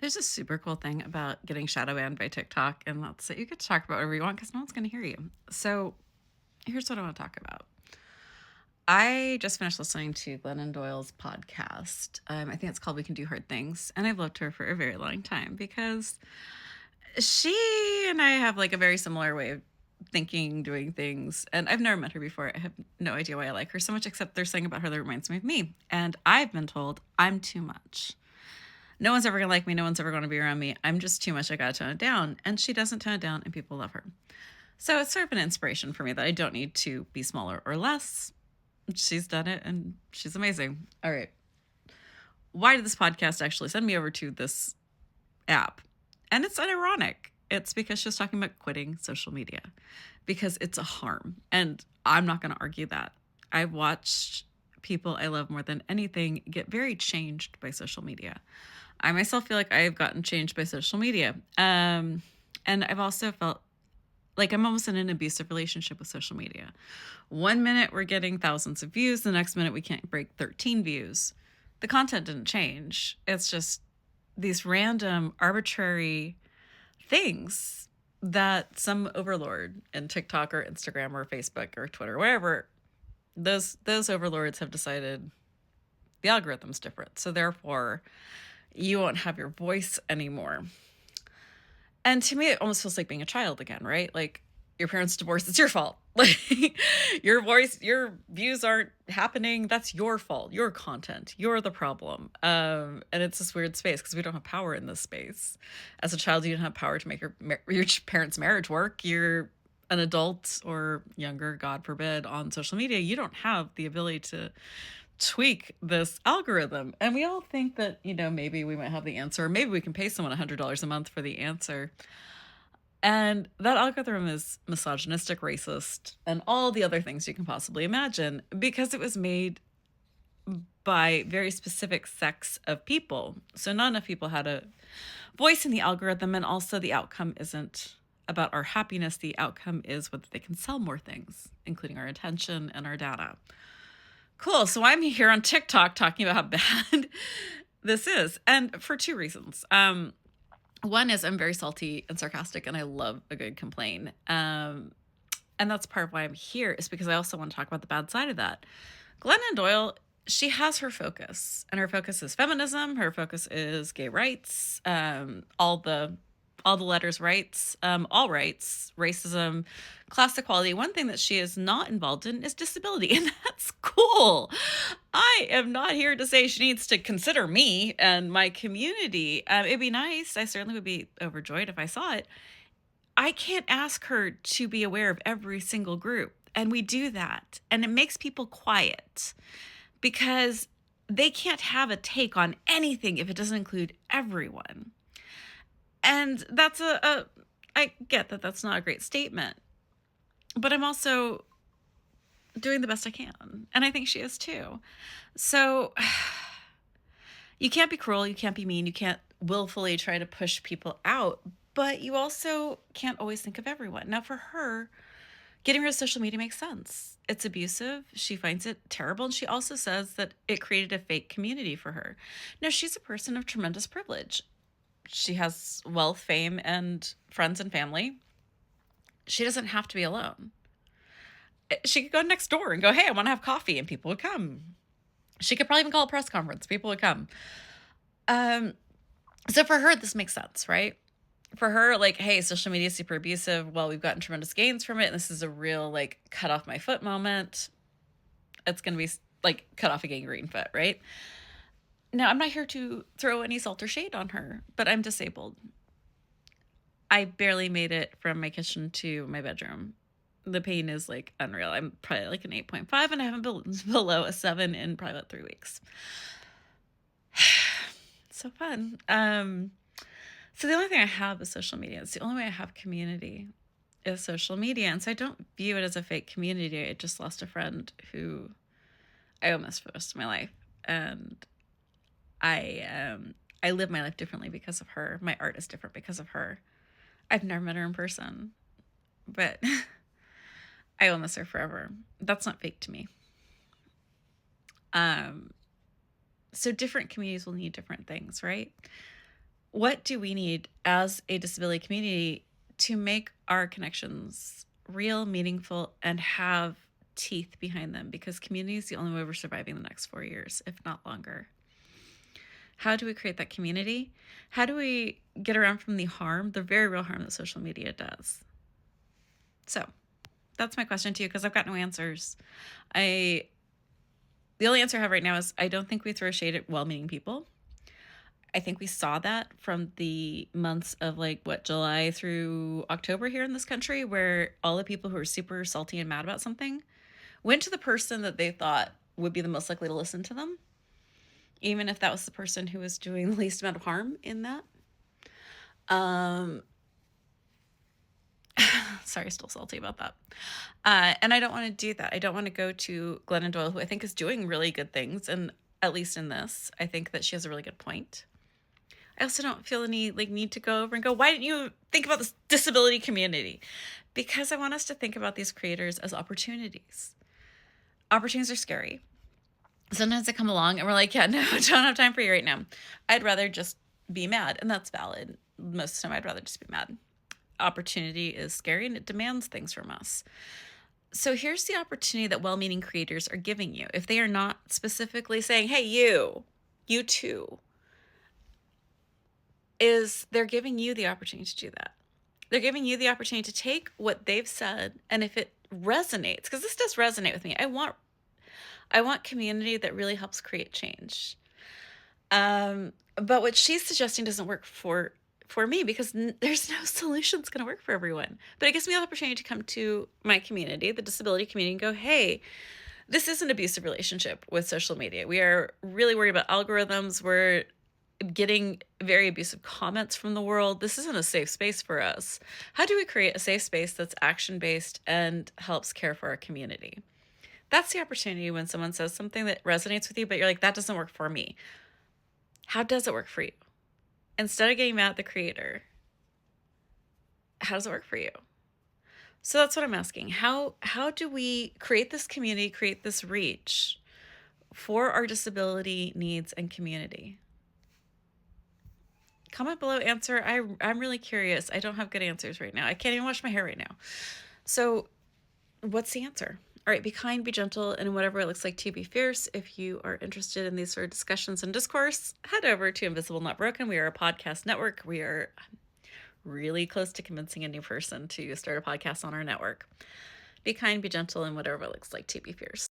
There's a super cool thing about getting shadow banned by TikTok, and that's that you get to talk about whatever you want because no one's going to hear you. So here's what I want to talk about. I just finished listening to Glennon Doyle's podcast. I think it's called We Can Do Hard Things. And I've loved her for a very long time because she and I have like a very similar way of thinking, doing things. And I've never met her before. I have no idea why I like her so much, except there's something about her that reminds me of me. And I've been told I'm too much. No one's ever gonna like me. No one's ever gonna be around me. I'm just too much. I gotta tone it down. And she doesn't tone it down, and people love her. So it's sort of an inspiration for me that I don't need to be smaller or less. She's done it, and she's amazing. All right. Why did this podcast actually send me over to this app? And it's ironic. It's because she's talking about quitting social media because it's a harm. And I'm not going to argue that. I've watched people I love more than anything get very changed by social media. I myself feel like I have gotten changed by social media. And I've also felt like I'm almost in an abusive relationship with social media. One minute we're getting thousands of views, the next minute we can't break 13 views. The content didn't change. It's just these random, arbitrary things that some overlord in TikTok or Instagram or Facebook or Twitter, wherever, those overlords have decided the algorithm's different. So therefore, you won't have your voice anymore. And to me, it almost feels like being a child again, right? Like your parents divorced, it's your fault. Like your voice, your views aren't happening. That's your fault. Your content. You're the problem. And it's this weird space because we don't have power in this space. As a child, you don't have power to make your parents' marriage work. You're an adult or younger, God forbid, on social media. You don't have the ability to tweak this algorithm. And we all think that, maybe we might have the answer. Maybe we can pay someone $100 a month for the answer. And that algorithm is misogynistic, racist, and all the other things you can possibly imagine because it was made by very specific sects of people. So not enough people had a voice in the algorithm, and also the outcome isn't about our happiness. The outcome is whether they can sell more things, including our attention and our data. Cool. So I'm here on TikTok talking about how bad this is, and for two reasons. One is I'm very salty and sarcastic, and I love a good complain. And that's part of why I'm here, is because I also want to talk about the bad side of that. Glennon Doyle, she has her focus, and her focus is feminism. Her focus is gay rights, all the letters rights, all rights, racism, class equality. One thing that she is not involved in is disability, and that's cool. I am not here to say she needs to consider me and my community. It'd be nice. I certainly would be overjoyed if I saw it. I can't ask her to be aware of every single group. And we do that. And it makes people quiet because they can't have a take on anything if it doesn't include everyone. And that's I get that that's not a great statement, but I'm also doing the best I can. And I think she is too. So you can't be cruel, you can't be mean, you can't willfully try to push people out, but you also can't always think of everyone. Now, for her, getting rid of social media makes sense. It's abusive. She finds it terrible. And she also says that it created a fake community for her. Now, she's a person of tremendous privilege. She has wealth, fame, and friends and family. She doesn't have to be alone. She could go next door and go, hey, I want to have coffee, and people would come. She could probably even call a press conference. People would come. So for her, this makes sense, right? For her, like, hey, social media is super abusive. Well, we've gotten tremendous gains from it. And this is a real, like, cut off my foot moment. It's going to be like cut off a gangrene foot, right? Now, I'm not here to throw any salt or shade on her, but I'm disabled. I barely made it from my kitchen to my bedroom. The pain is like unreal. I'm probably like an 8.5, and I haven't been below a 7 in probably about 3 weeks. So fun. So the only thing I have is social media. It's the only way I have community is social media. And so I don't view it as a fake community. I just lost a friend who I will miss for the rest of my life. And I live my life differently because of her. My art is different because of her. I've never met her in person, but I will miss her forever. That's not fake to me. So different communities will need different things, right? What do we need as a disability community to make our connections real, meaningful, and have teeth behind them? Because community is the only way we're surviving the next 4 years, if not longer. How do we create that community? How do we get around from the harm, the very real harm that social media does? So that's my question to you, because I've got no answers. The only answer I have right now is I don't think we throw shade at well-meaning people. I think we saw that from the months of July through October here in this country, where all the people who are super salty and mad about something went to the person that they thought would be the most likely to listen to them, even if that was the person who was doing the least amount of harm in that. Sorry, still salty about that. And I don't want to do that. I don't want to go to Glennon Doyle, who I think is doing really good things, and at least in this, I think that she has a really good point. I also don't feel any need to go over and go, why didn't you think about this disability community? Because I want us to think about these creators as opportunities. Opportunities are scary. Sometimes they come along and we're like, yeah, no, I don't have time for you right now. I'd rather just be mad, and that's valid. Most of the time, I'd rather just be mad. Opportunity is scary and it demands things from us. So here's the opportunity that well-meaning creators are giving you. If they are not specifically saying, hey, you too, is they're giving you the opportunity to do that. They're giving you the opportunity to take what they've said, and if it resonates, because this does resonate with me, I want community that really helps create change. But what she's suggesting doesn't work for me, because there's no solution that's going to work for everyone. But it gives me the opportunity to come to my community, the disability community, and go, hey, this is an abusive relationship with social media. We are really worried about algorithms. We're getting very abusive comments from the world. This isn't a safe space for us. How do we create a safe space that's action-based and helps care for our community? That's the opportunity when someone says something that resonates with you, but you're like, that doesn't work for me. How does it work for you? Instead of getting mad at the creator, how does it work for you? So that's what I'm asking. How do we create this community, create this reach for our disability needs and community? Comment below, answer. I'm really curious. I don't have good answers right now. I can't even wash my hair right now. So what's the answer? All right, be kind, be gentle, and whatever it looks like to be fierce. If you are interested in these sort of discussions and discourse, head over to Invisible Not Broken. We are a podcast network. We are really close to convincing a new person to start a podcast on our network. Be kind, be gentle, and whatever it looks like to be fierce.